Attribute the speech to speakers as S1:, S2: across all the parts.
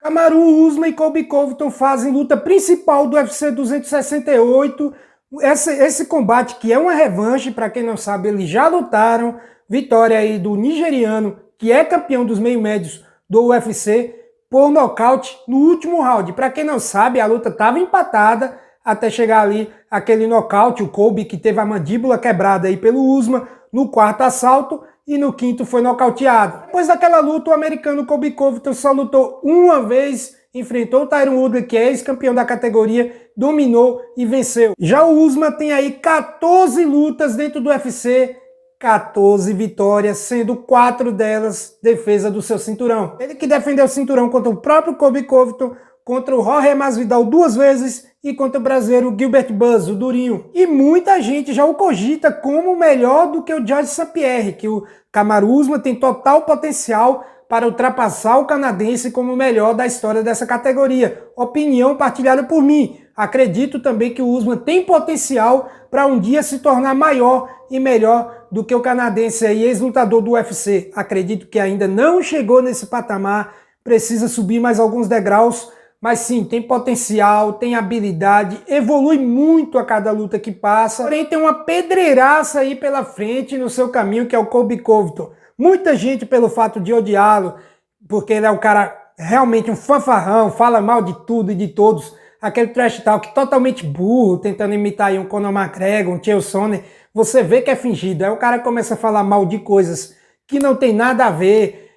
S1: Kamaru Usman e Colby Covington fazem luta principal do UFC 268. Esse combate que é uma revanche, para quem não sabe, eles já lutaram. Vitória aí do nigeriano, que é campeão dos meio-médios do UFC, por nocaute no último round. Para quem não sabe, a luta estava empatada até chegar ali aquele nocaute, o Colby que teve a mandíbula quebrada aí pelo Usman no quarto assalto e no quinto foi nocauteado. Depois daquela luta, o americano Colby Covington só lutou uma vez, enfrentou o Tyron Woodley, que é ex-campeão da categoria, dominou e venceu. Já o Usman tem aí 14 lutas dentro do UFC, 14 vitórias, sendo 4 delas defesa do seu cinturão. Ele que defendeu o cinturão contra o próprio Colby Covington, contra o Jorge Masvidal 2 vezes e contra o brasileiro Gilbert Burns, o Durinho. E muita gente já o cogita como melhor do que o George St. Pierre, que o Kamaru Usman tem total potencial para ultrapassar o canadense como o melhor da história dessa categoria. Opinião partilhada por mim. Acredito também que o Usman tem potencial para um dia se tornar maior e melhor do que o canadense aí, ex-lutador do UFC. Acredito que ainda não chegou nesse patamar, precisa subir mais alguns degraus, mas sim, tem potencial, tem habilidade, evolui muito a cada luta que passa, porém tem uma pedreiraça aí pela frente no seu caminho, que é o Colby Covington. Muita gente, pelo fato de odiá-lo, porque ele é um cara realmente um fanfarrão, fala mal de tudo e de todos, aquele trash talk totalmente burro, tentando imitar aí um Conor McGregor, um Chael Sonnen, você vê que é fingido. Aí o cara começa a falar mal de coisas que não tem nada a ver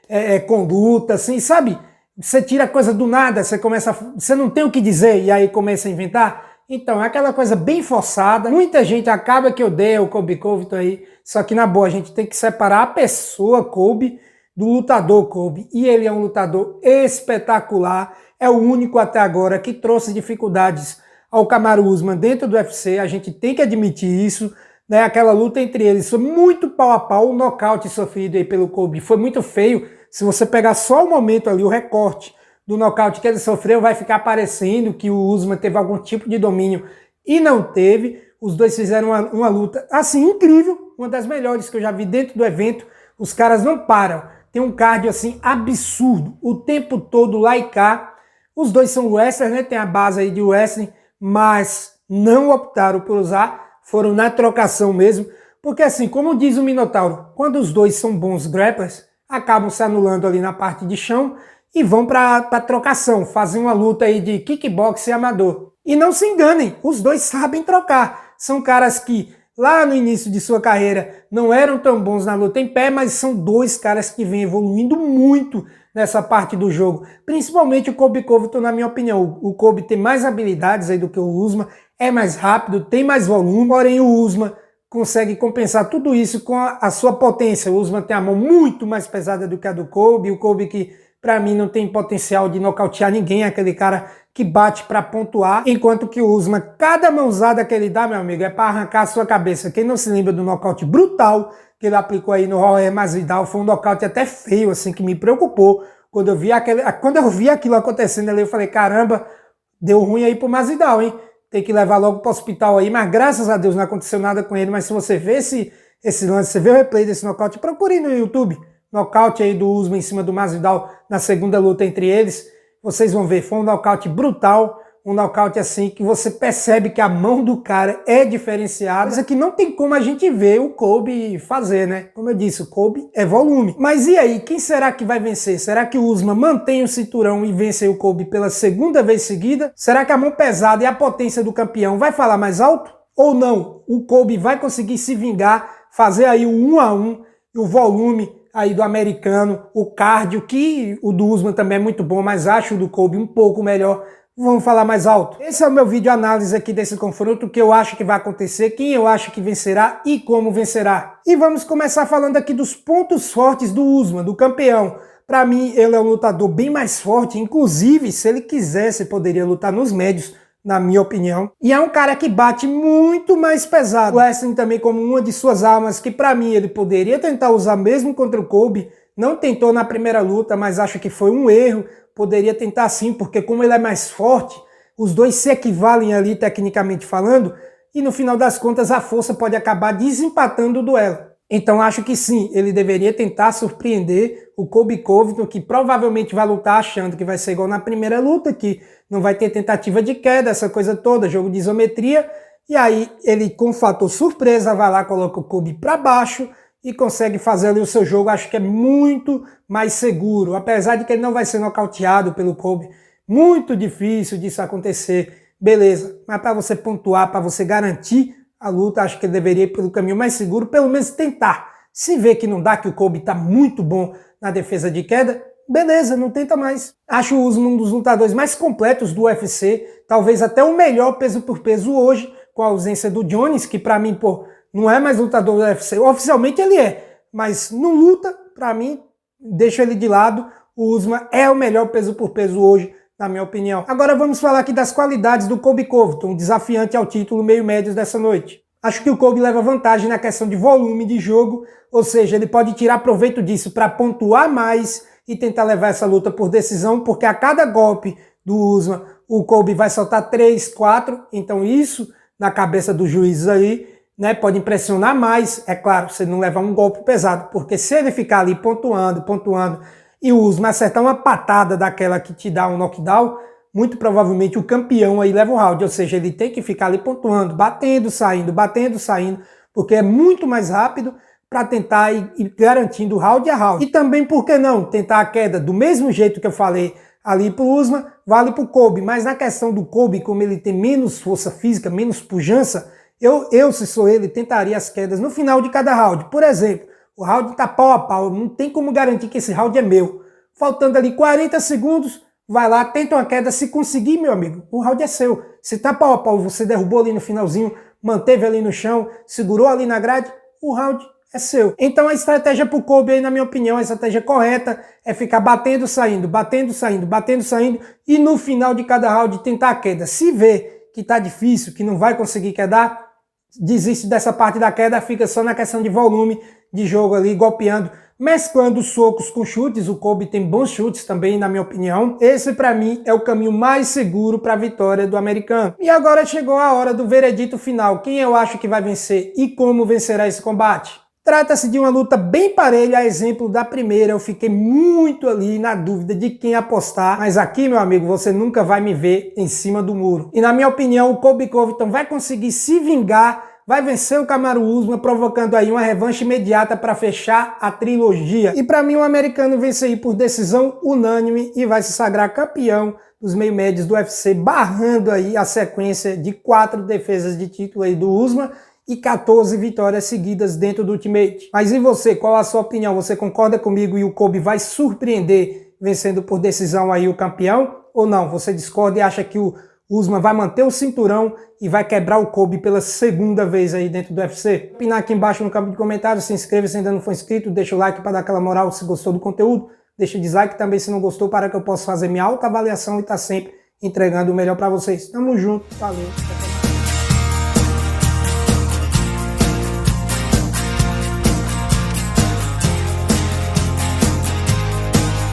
S1: com luta, assim, sabe? Você tira coisa do nada, você não tem o que dizer e aí começa a inventar. Então, é aquela coisa bem forçada. Muita gente acaba que odeia o Colby Covington aí, só que na boa a gente tem que separar a pessoa Colby do lutador Colby. E ele é um lutador espetacular, é o único até agora que trouxe dificuldades ao Kamaru Usman dentro do UFC, a gente tem que admitir isso. Né? Aquela luta entre eles foi muito pau a pau, o nocaute sofrido aí pelo Colby foi muito feio. Se você pegar só o momento ali, o recorte do nocaute que ele sofreu, vai ficar parecendo que o Usman teve algum tipo de domínio e não teve. Os dois fizeram uma luta, assim, incrível, uma das melhores que eu já vi dentro do evento. Os caras não param, tem um cardio, assim, absurdo, o tempo todo lá e cá. Os dois são wrestlers, né, tem a base aí de wrestling, mas não optaram por usar, foram na trocação mesmo, porque assim, como diz o Minotauro, quando os dois são bons grapplers, acabam se anulando ali na parte de chão e vão para trocação, fazem uma luta aí de kickboxing amador. E não se enganem, os dois sabem trocar. São caras que lá no início de sua carreira não eram tão bons na luta em pé, mas são dois caras que vêm evoluindo muito nessa parte do jogo. Principalmente o Colby Covington, na minha opinião. O Colby tem mais habilidades aí do que o Usman, é mais rápido, tem mais volume, porém o Usman consegue compensar tudo isso com a sua potência. O Usman tem a mão muito mais pesada do que a do Colby. O Colby que, para mim, não tem potencial de nocautear ninguém, é aquele cara que bate para pontuar, enquanto que o Usman, cada mãozada que ele dá, meu amigo, é para arrancar a sua cabeça. Quem não se lembra do nocaute brutal que ele aplicou aí no Jorge Masvidal, foi um nocaute até feio, assim, que me preocupou. Quando eu vi aquilo acontecendo ali, eu falei, caramba, deu ruim aí pro Masvidal, hein? Tem que levar logo pro hospital aí, mas graças a Deus não aconteceu nada com ele. Mas se você vê esse lance, você vê o replay desse nocaute, procure no YouTube, nocaute aí do Usman em cima do Masvidal na segunda luta entre eles, vocês vão ver, foi um nocaute brutal, um nocaute assim que você percebe que a mão do cara é diferenciada, coisa que não tem como a gente ver o Colby fazer, né? Como eu disse, o Colby é volume. Mas e aí, quem será que vai vencer? Será que o Usman mantém o cinturão e vence o Colby pela segunda vez seguida? Será que a mão pesada e a potência do campeão vai falar mais alto? Ou não? O Colby vai conseguir se vingar, fazer aí o 1 a 1, o volume aí do americano, o cardio, que o do Usman também é muito bom, mas acho o do Colby um pouco melhor. Vamos falar mais alto. Esse é o meu vídeo análise aqui desse confronto, o que eu acho que vai acontecer, quem eu acho que vencerá e como vencerá. E vamos começar falando aqui dos pontos fortes do Usman, do campeão. Para mim, ele é um lutador bem mais forte, inclusive, se ele quisesse, poderia lutar nos médios, na minha opinião. E é um cara que bate muito mais pesado. O wrestling também como uma de suas armas, que para mim ele poderia tentar usar mesmo contra o Colby. Não tentou na primeira luta, mas acho que foi um erro. Poderia tentar sim, porque como ele é mais forte, os dois se equivalem ali tecnicamente falando, e no final das contas a força pode acabar desempatando o duelo. Então acho que sim, ele deveria tentar surpreender o Colby Covington, que provavelmente vai lutar achando que vai ser igual na primeira luta, que não vai ter tentativa de queda, essa coisa toda, jogo de isometria, e aí ele com o fator surpresa vai lá, coloca o Colby para baixo e consegue fazer ali o seu jogo, acho que é muito mais seguro, apesar de que ele não vai ser nocauteado pelo Colby, muito difícil disso acontecer, beleza, mas para você pontuar, para você garantir a luta, acho que ele deveria ir pelo caminho mais seguro, pelo menos tentar. Se vê que não dá, que o Colby está muito bom na defesa de queda, beleza, não tenta mais. Acho o Usman um dos lutadores mais completos do UFC, talvez até o melhor peso por peso hoje, com a ausência do Jones, que para mim, pô, não é mais lutador do UFC. Oficialmente ele é, mas não luta, para mim, deixo ele de lado. O Usman é o melhor peso por peso hoje, na minha opinião. Agora vamos falar aqui das qualidades do Colby Covington, desafiante ao título meio-médio dessa noite. Acho que o Colby leva vantagem na questão de volume de jogo, ou seja, ele pode tirar proveito disso para pontuar mais e tentar levar essa luta por decisão, porque a cada golpe do Usman, o Colby vai soltar 3, 4, então isso, na cabeça dos juízes aí, né, pode impressionar mais, é claro, você não levar um golpe pesado, porque se ele ficar ali pontuando, e o Usman acertar uma patada daquela que te dá um knockdown, muito provavelmente o campeão aí leva o round, ou seja, ele tem que ficar ali pontuando, batendo, saindo, porque é muito mais rápido para tentar ir garantindo round a round. E também, por que não, tentar a queda do mesmo jeito que eu falei ali pro Usman, vale pro Colby, mas na questão do Colby, como ele tem menos força física, menos pujança, eu se sou ele, tentaria as quedas no final de cada round. Por exemplo, o round tá pau a pau, não tem como garantir que esse round é meu. Faltando ali 40 segundos, vai lá, tenta uma queda, se conseguir, meu amigo, o round é seu. Se tá pau a pau, você derrubou ali no finalzinho, manteve ali no chão, segurou ali na grade, o round é seu. Então a estratégia pro Colby aí, na minha opinião, a estratégia correta é ficar batendo, saindo, e no final de cada round tentar a queda. Se vê que tá difícil, que não vai conseguir quedar, desiste dessa parte da queda, fica só na questão de volume de jogo ali, golpeando, mesclando socos com chutes. O Colby tem bons chutes também, na minha opinião. Esse, para mim, é o caminho mais seguro para a vitória do americano. E agora chegou a hora do veredito final. Quem eu acho que vai vencer e como vencerá esse combate? Trata-se de uma luta bem parelha, a exemplo da primeira. Eu fiquei muito ali na dúvida de quem apostar, mas aqui, meu amigo, você nunca vai me ver em cima do muro. E na minha opinião, o Colby Covington vai conseguir se vingar, vai vencer o Kamaru Usman, provocando aí uma revanche imediata para fechar a trilogia. E para mim, o americano vence aí por decisão unânime e vai se sagrar campeão dos meio-médios do UFC, barrando aí a sequência de 4 defesas de título aí do Usman e 14 vitórias seguidas dentro do Ultimate. Mas e você, qual a sua opinião? Você concorda comigo e o Colby vai surpreender vencendo por decisão aí o campeão? Ou não? Você discorda e acha que o Usman vai manter o cinturão e vai quebrar o Colby pela segunda vez aí dentro do UFC? Opinar aqui embaixo no campo de comentários, se inscreva se ainda não for inscrito, deixa o like para dar aquela moral se gostou do conteúdo, deixa o dislike também se não gostou para que eu possa fazer minha autoavaliação e estar sempre entregando o melhor para vocês. Tamo junto, valeu.